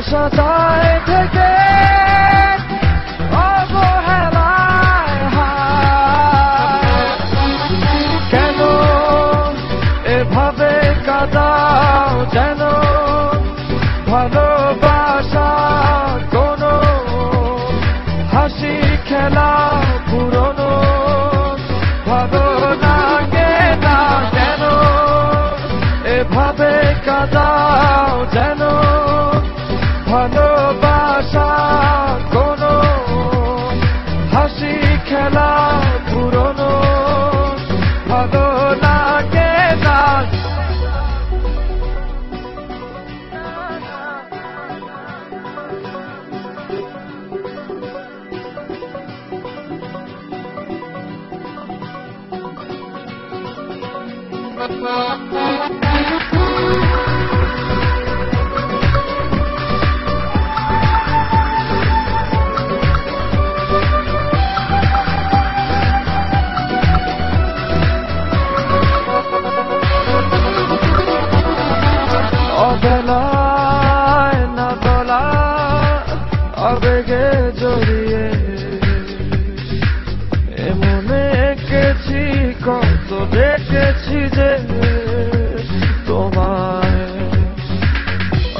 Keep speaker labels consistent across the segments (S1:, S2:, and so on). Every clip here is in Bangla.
S1: আসা যায় থেকে অবহেলায় কেন এভাবে কাঁদাও যেন ভালোবাসা কোনো হাসি খেলা পুরনো ভালো লাগে না কেন এভাবে কাঁদাও যেন ভালোবাসা কোনো হাসি খেলা পুরনো ভালো লাগে না অবেলায় না বলা আবেগে জড়িয়ে এমনে এঁকেছি কত দেখেছি যে তোমায়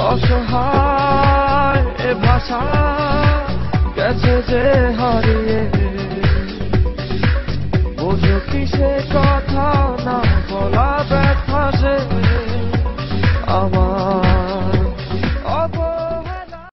S1: অসহায় এ ভাষা গেছে যে হারিয়ে